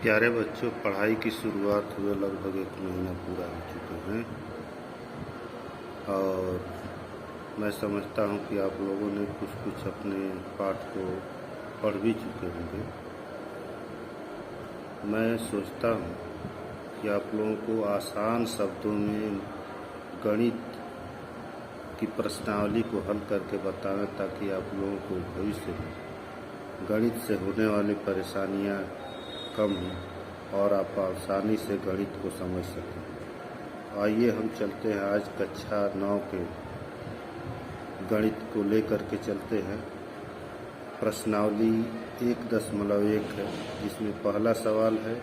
प्यारे बच्चों, पढ़ाई की शुरुआत हुए लगभग 1 महीना पूरा हो चुके हैं और मैं समझता हूँ कि आप लोगों ने कुछ अपने पाठ को पढ़ भी चुके होंगे। मैं सोचता हूँ कि आप लोगों को आसान शब्दों में गणित की प्रश्नावली को हल करके बताएं ताकि आप लोगों को भविष्य में गणित से होने वाली परेशानियाँ कम हों और आप आसानी से गणित को समझ सकें। आइए हम चलते हैं, आज कक्षा 9 के गणित को लेकर के चलते हैं। प्रश्नावली 1.1 है, जिसमें पहला सवाल है,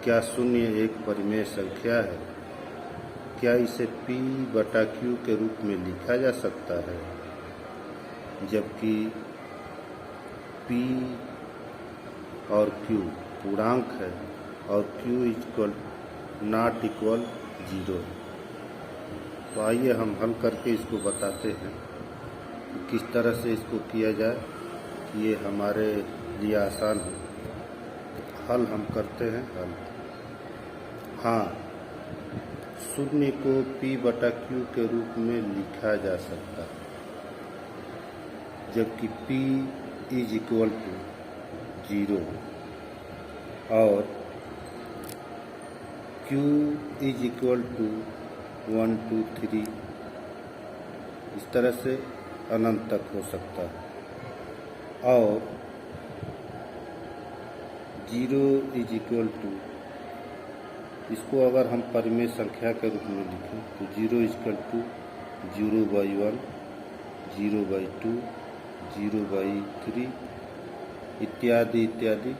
क्या शून्य एक परिमेय संख्या है? क्या इसे P/Q के रूप में लिखा जा सकता है? जबकि P और Q पूर्णांक है और Q नॉट इक्वल 0। तो आइए हम हल करके इसको बताते हैं कि किस तरह से इसको किया जाए कि ये हमारे लिए आसान हो। हल हम करते हैं। हल हाँ, शून्य को P/Q के रूप में लिखा जा सकता है, जबकि P इज इक्वल टू 0 और Q इज इक्वल टू 1 2 3, इस तरह से अनंत तक हो सकता है। और 0 इज इक्वल टू, इसको अगर हम परिमेय संख्या के रूप में लिखें तो 0 इज इक्वल टू 0/1, 0/2, 0/3 इत्यादि इत्यादि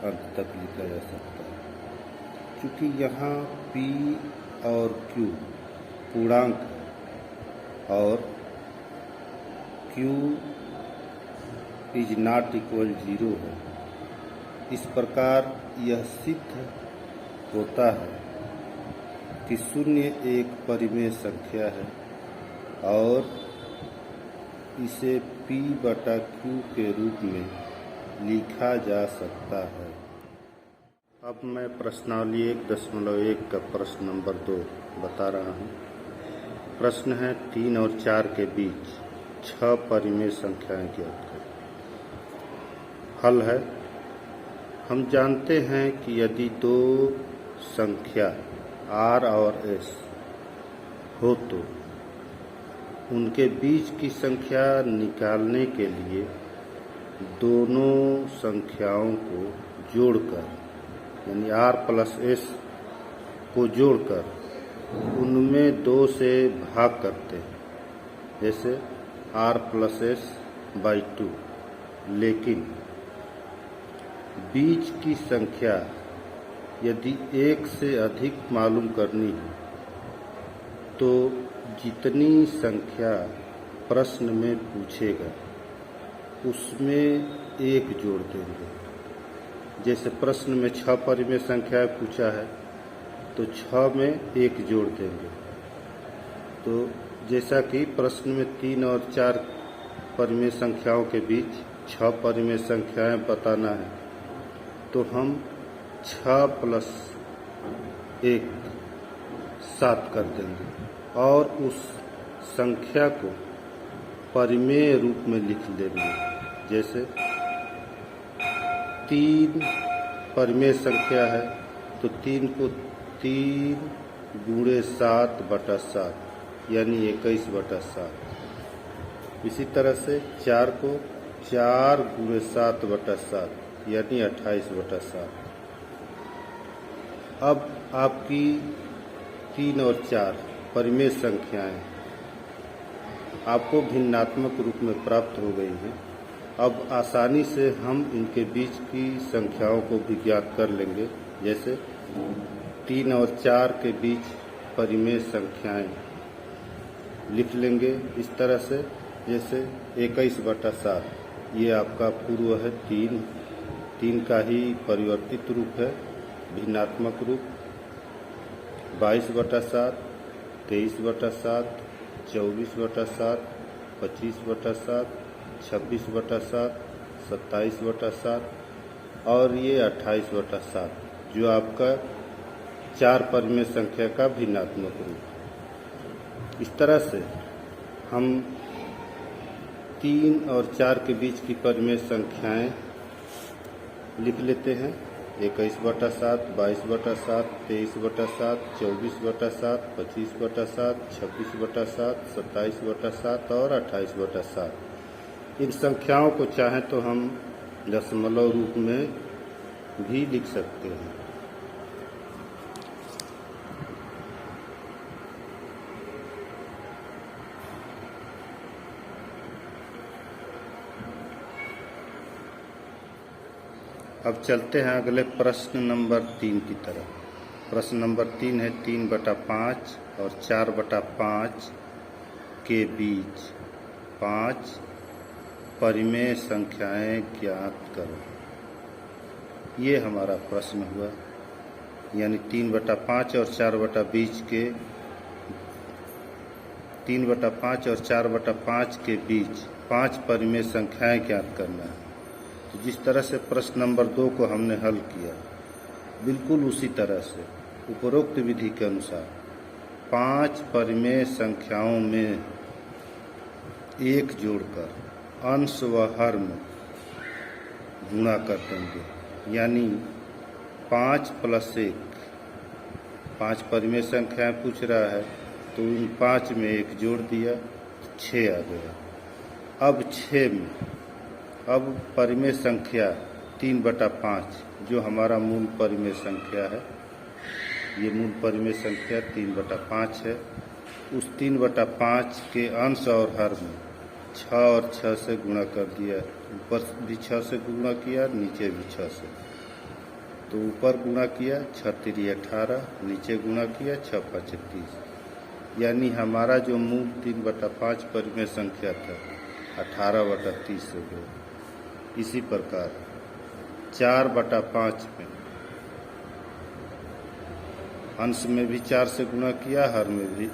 अंत तक लिखा जा सकता है। क्योंकि यहाँ P और Q पूर्णांक है और Q इज नॉट इक्वल 0 है, इस प्रकार यह सिद्ध होता है कि शून्य एक परिमेय संख्या है और इसे P/Q के रूप में लिखा जा सकता है। अब मैं प्रश्नावली 1.1 का प्रश्न नंबर 2 बता रहा हूँ। प्रश्न है, 3 और 4 के बीच 6 परिमेय संख्याएं ज्ञात करें। हल है, हम जानते हैं कि यदि दो संख्या R और S हो तो उनके बीच की संख्या निकालने के लिए दोनों संख्याओं को जोड़कर, यानी R प्लस S को जोड़कर उनमें 2 से भाग करते हैं, जैसे R प्लस S/2। लेकिन बीच की संख्या यदि 1 से अधिक मालूम करनी है तो जितनी संख्या प्रश्न में पूछेगा उसमें 1 जोड़ देंगे। जैसे प्रश्न में 6 परिमेय संख्याएं पूछा है तो 6 में 1 जोड़ देंगे। तो जैसा कि प्रश्न में 3 और 4 परिमेय संख्याओं के बीच 6 परिमेय संख्याएं बताना है, तो हम 6 प्लस 1 7 कर देंगे और उस संख्या को परिमेय रूप में लिख लेंगे। जैसे 3 परिमेय संख्या है तो 3 को 3 गुणे 7/7 यानी 21/7। इसी तरह से 4 को 4 गुणे 7/7 यानी 28/7। अब आपकी 3 और 4 परिमेय संख्याएं आपको भिन्नात्मक रूप में प्राप्त हो गई हैं। अब आसानी से हम इनके बीच की संख्याओं को भी ज्ञात कर लेंगे। जैसे 3 और 4 के बीच परिमेय संख्याएं लिख लेंगे इस तरह से, जैसे 21/7, ये आपका पूर्व है 3 का ही परिवर्तित रूप है, भिन्नात्मक रूप। 22/7, 23/7, 24/7, 25/7, 26/7, 27/7 और ये 28/7 जो आपका 4 परिमेय संख्या का भिन्नात्मक रूप है। इस तरह से हम 3 और 4 के बीच की परिमेय संख्याएं लिख लेते हैं। 21/7, 22/7, 23/7, 24/7, 25/7, 26/7, 27/7 और 28/7। इन संख्याओं को चाहें तो हम दशमलव रूप में भी लिख सकते हैं। अब चलते हैं अगले प्रश्न नंबर 3 की तरफ। प्रश्न नंबर 3 है 3/5 और 4/5 के बीच 5 परिमेय संख्याएं ज्ञात करो। ये हमारा प्रश्न हुआ, यानी 3/5 और 4/5 के 3/5 और 4/5 के बीच 5 परिमेय संख्याएं ज्ञात करना है। तो जिस तरह से प्रश्न नंबर 2 को हमने हल किया, बिल्कुल उसी तरह से उपरोक्त विधि के अनुसार 5 परिमेय संख्याओं में 1 जोड़कर अंश व हर में गुणा कर देंगे, यानी 5 + 1। 5 परिमेय संख्याएं पूछ रहा है तो इन 5 में 1 जोड़ दिया, 6 आ गया। अब 6 में अब परिमेय संख्या 3/5 जो हमारा मूल परिमेय संख्या है, ये मूल परिमेय संख्या 3/5 है। उस 3/5 के अंश और हर में 6 और 6 से गुणा कर दिया। ऊपर भी 6 से गुणा किया, नीचे भी 6 से। तो ऊपर गुणा किया 6 × 3 = 18, नीचे गुणा किया 6 × 5 = 30। यानी हमारा जो मूल 3/5 परिमेय संख्या था 18/30 हो गया। इसी प्रकार 4/5 में अंश में भी 4 से गुणा किया, हर में भी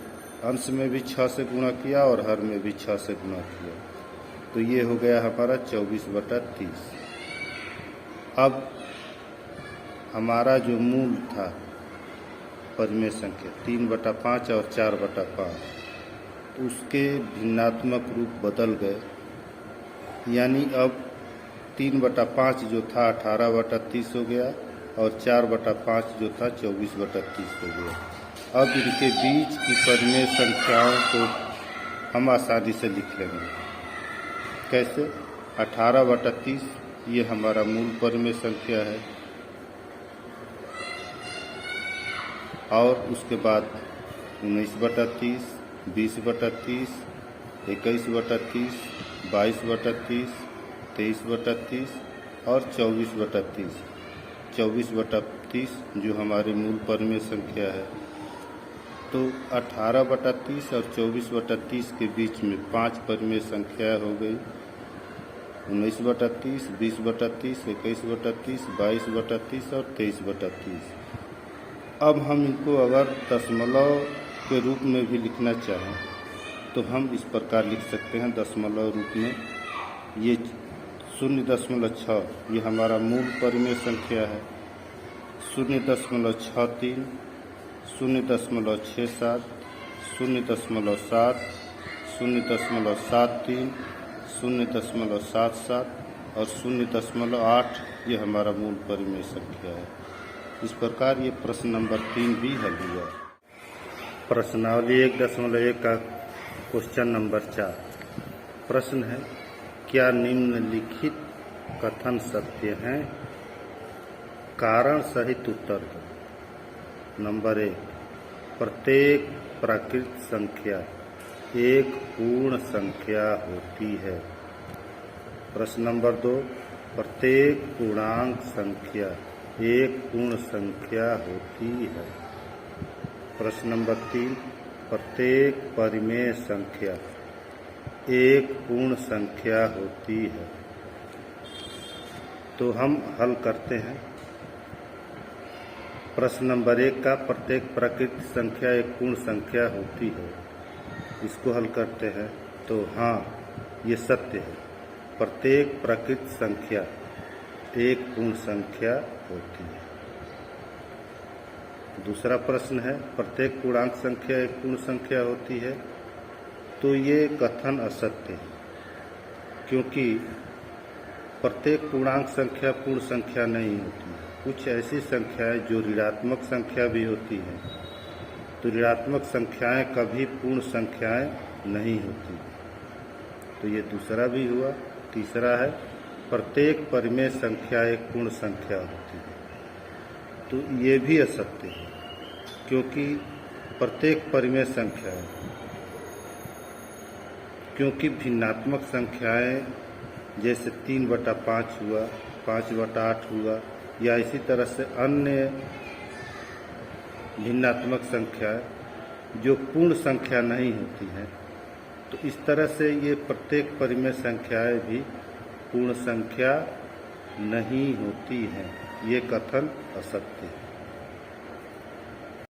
अंश में भी 6 से गुणा किया और हर में भी 6 से गुणा किया। तो ये हो गया हमारा 24/30। अब हमारा जो मूल था परिमेय संख्या 3/5 और 4/5, उसके भिन्नात्मक रूप बदल गए। यानी अब 3/5 जो था 18/30 हो गया और 4/5 जो था 24/30 हो गया। अब इनके बीच की परिमेय संख्याओं को हम आसानी से लिख लेंगे। कैसे? 18/30 ये हमारा मूल परिमेय संख्या है, और उसके बाद 19/30, 20/30, 21/30, 22/30, 23/30 और 24/30। 24/30 जो हमारी मूल परिमेय संख्या है। तो 18/30 और 24/30 के बीच में 5 परिमेय संख्या हो गई। 19/30, 20/30, 21/30, 22/30 और 23/30। अब हम इनको अगर दशमलव के रूप में भी लिखना चाहें तो हम इस प्रकार लिख सकते हैं दशमलव रूप में। ये 0.6 ये हमारा मूल परिमेय संख्या है। 0.63, 0.67, 0.7, 0.73, 0.77 और 0.8 ये हमारा मूल परिमेय संख्या है। इस प्रकार ये प्रश्न नंबर 3 भी हल हुआ। प्रश्नावली 1.1 का क्वेश्चन नंबर 4 प्रश्न है, क्या निम्नलिखित कथन सत्य हैं? कारण सहित उत्तर दो। नंबर 1, प्रत्येक प्राकृत संख्या एक पूर्ण संख्या होती है। प्रश्न नंबर 2, प्रत्येक पूर्णांक संख्या एक पूर्ण संख्या होती है। प्रश्न नंबर 3, प्रत्येक परिमेय संख्या एक पूर्ण संख्या होती है। तो हम हल करते हैं। प्रश्न नंबर 1 का प्रत्येक प्राकृत संख्या एक पूर्ण संख्या होती है, इसको हल करते हैं। तो हाँ, ये सत्य है। प्रत्येक प्राकृत संख्या एक पूर्ण संख्या होती है। दूसरा प्रश्न है, प्रत्येक पूर्णांक संख्या एक पूर्ण संख्या होती है। तो ये कथन असत्य है, क्योंकि प्रत्येक पूर्णांक संख्या पूर्ण संख्या नहीं होती है। कुछ ऐसी संख्याएं जो ऋणात्मक संख्या भी होती हैं, तो ऋणात्मक संख्याएं कभी पूर्ण संख्याएं नहीं होती। तो ये दूसरा भी हुआ। तीसरा है, प्रत्येक परिमेय संख्या एक पूर्ण संख्या होती है। तो ये भी असत्य है, क्योंकि प्रत्येक परिमेय संख्याएं, क्योंकि भिन्नात्मक संख्याएं जैसे 3/5 हुआ, 5/8 हुआ, या इसी तरह से अन्य भिन्नात्मक संख्या जो पूर्ण संख्या नहीं होती हैं, तो इस तरह से ये प्रत्येक परिमेय संख्याएं भी पूर्ण संख्या नहीं होती हैं। ये कथन असत्य है।